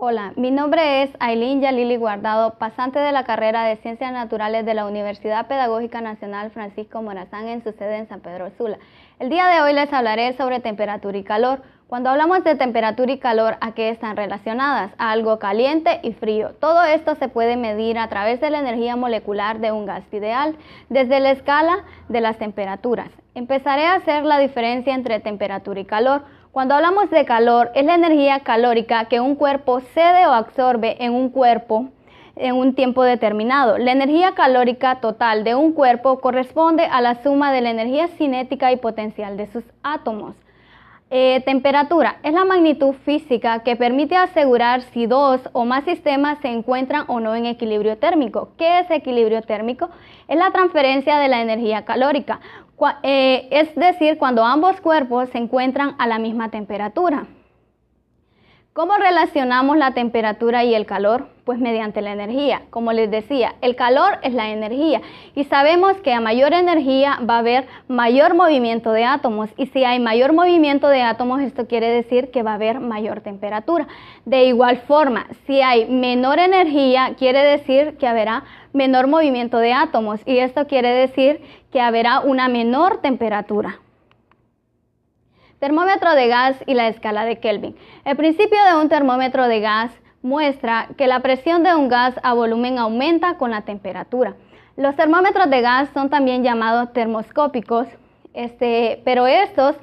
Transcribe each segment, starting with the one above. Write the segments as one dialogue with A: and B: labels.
A: Hola, mi nombre es Ailín Yalili Guardado, pasante de la carrera de Ciencias Naturales de la Universidad Pedagógica Nacional Francisco Morazán en su sede en San Pedro Sula. El día de hoy les hablaré sobre temperatura y calor. Cuando hablamos de temperatura y calor, ¿a qué están relacionadas? A algo caliente y frío. Todo esto se puede medir a través de la energía molecular de un gas ideal, desde la escala de las temperaturas. Empezaré a hacer la diferencia entre temperatura y calor. Cuando hablamos de calor, es la energía calórica que un cuerpo cede o absorbe en un cuerpo en un tiempo determinado. La energía calórica total de un cuerpo corresponde a la suma de la energía cinética y potencial de sus átomos. Temperatura es la magnitud física que permite asegurar si dos o más sistemas se encuentran o no en equilibrio térmico. ¿Qué es equilibrio térmico? Es la transferencia de la energía calórica, es decir, cuando ambos cuerpos se encuentran a la misma temperatura. ¿Cómo relacionamos la temperatura y el calor? Pues mediante la energía. Como les decía, el calor es la energía y sabemos que a mayor energía va a haber mayor movimiento de átomos, y si hay mayor movimiento de átomos, esto quiere decir que va a haber mayor temperatura. De igual forma, si hay menor energía, quiere decir que habrá menor movimiento de átomos, y esto quiere decir que habrá una menor temperatura. Termómetro de gas y la escala de Kelvin. El principio de un termómetro de gas muestra que la presión de un gas a volumen aumenta con la temperatura. Los termómetros de gas son también llamados termoscópicos, pero estos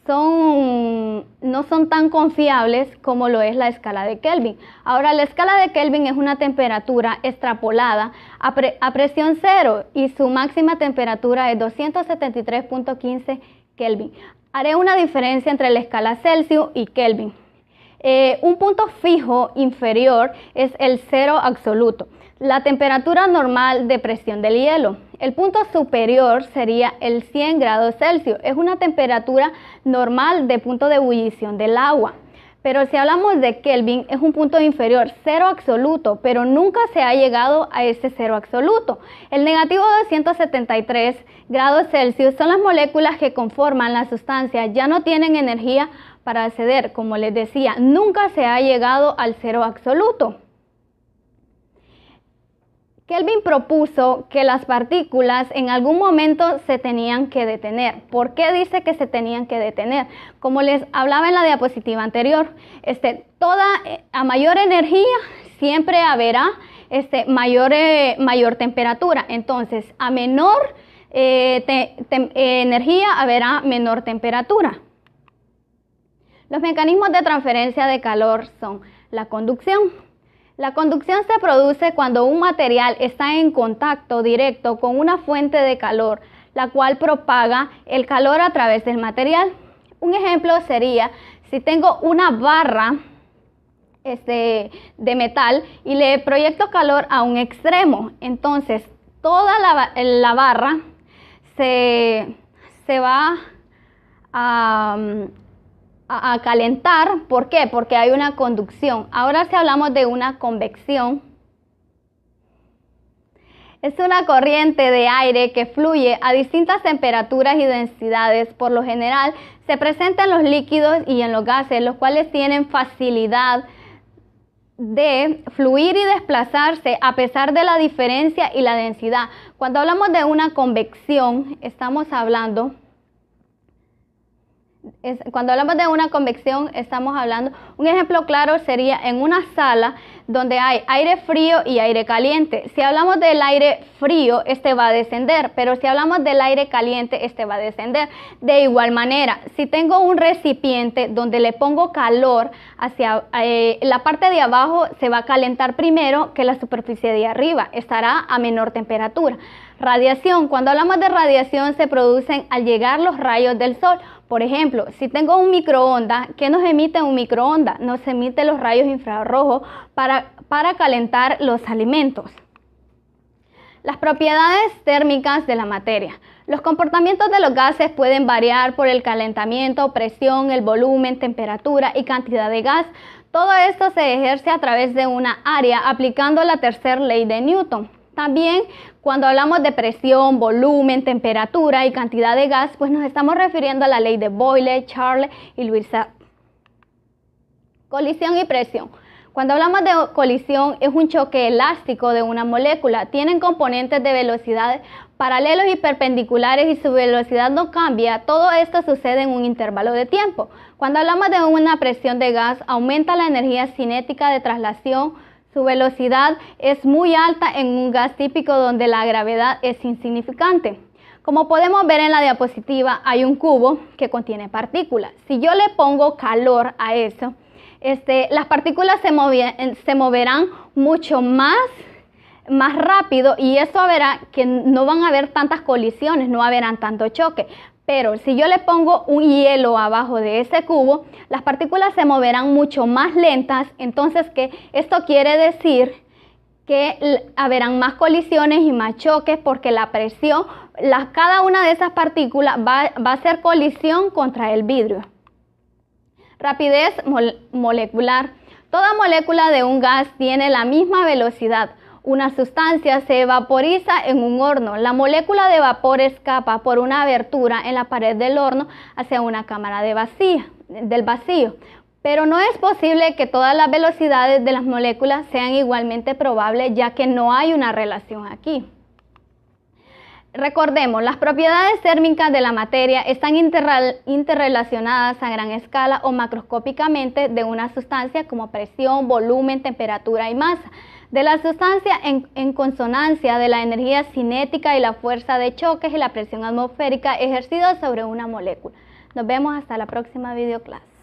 A: no son tan confiables como lo es la escala de Kelvin. Ahora, la escala de Kelvin es una temperatura extrapolada a presión cero y su máxima temperatura es 273.15 Kelvin. Haré una diferencia entre la escala Celsius y Kelvin. Un punto fijo inferior es el cero absoluto, la temperatura normal de presión del hielo. El punto superior sería el 100 grados Celsius, es una temperatura normal de punto de ebullición del agua. Pero si hablamos de Kelvin, es un punto inferior, cero absoluto, pero nunca se ha llegado a ese cero absoluto. El negativo 273 grados Celsius son las moléculas que conforman la sustancia, ya no tienen energía para acceder. Como les decía, nunca se ha llegado al cero absoluto. Kelvin propuso que las partículas en algún momento se tenían que detener. ¿Por qué dice que se tenían que detener? Como les hablaba en la diapositiva anterior, a mayor energía siempre habrá mayor temperatura. Entonces, a menor energía habrá menor temperatura. Los mecanismos de transferencia de calor son la conducción. La conducción se produce cuando un material está en contacto directo con una fuente de calor, la cual propaga el calor a través del material. Un ejemplo sería si tengo una barra de metal y le proyecto calor a un extremo, entonces toda la barra se va a calentar. ¿Por qué? Porque hay una conducción. Ahora, si hablamos de una convección, es una corriente de aire que fluye a distintas temperaturas y densidades. Por lo general, se presenta en los líquidos y en los gases, los cuales tienen facilidad de fluir y desplazarse a pesar de la diferencia y la densidad. Cuando hablamos de una convección, estamos hablando un ejemplo claro sería en una sala donde hay aire frío y aire caliente. Si hablamos del aire frío, este va a descender, pero si hablamos del aire caliente, este va a descender. De igual manera, si tengo un recipiente donde le pongo calor hacia la parte de abajo, se va a calentar primero que la superficie de arriba, estará a menor temperatura. Radiación. Cuando hablamos de radiación, se producen al llegar los rayos del sol. Por ejemplo, si tengo un microondas, ¿qué nos emite un microondas? Nos emite los rayos infrarrojos para calentar los alimentos. Las propiedades térmicas de la materia. Los comportamientos de los gases pueden variar por el calentamiento, presión, el volumen, temperatura y cantidad de gas. Todo esto se ejerce a través de una área aplicando la tercera ley de Newton. También, cuando hablamos de presión, volumen, temperatura y cantidad de gas, pues nos estamos refiriendo a la ley de Boyle, Charles y Lewis. Colisión y presión. Cuando hablamos de colisión, es un choque elástico de una molécula. Tienen componentes de velocidades paralelos y perpendiculares y su velocidad no cambia. Todo esto sucede en un intervalo de tiempo. Cuando hablamos de una presión de gas, aumenta la energía cinética de traslación. Su velocidad es muy alta en un gas típico donde la gravedad es insignificante. Como podemos ver en la diapositiva, hay un cubo que contiene partículas. Si yo le pongo calor a eso, las partículas se moverán mucho más rápido y eso verá que no van a haber tantas colisiones, no habrán tanto choque. Pero si yo le pongo un hielo abajo de ese cubo, las partículas se moverán mucho más lentas. Entonces, esto quiere decir que habrán más colisiones y más choques porque la presión, cada una de esas partículas va a hacer colisión contra el vidrio. Rapidez molecular. Toda molécula de un gas tiene la misma velocidad. Una sustancia se vaporiza en un horno. La molécula de vapor escapa por una abertura en la pared del horno hacia una cámara del vacío. Pero no es posible que todas las velocidades de las moléculas sean igualmente probables, ya que no hay una relación aquí. Recordemos, las propiedades térmicas de la materia están interrelacionadas a gran escala o macroscópicamente de una sustancia como presión, volumen, temperatura y masa. De la sustancia en consonancia de la energía cinética y la fuerza de choques y la presión atmosférica ejercida sobre una molécula. Nos vemos hasta la próxima videoclase.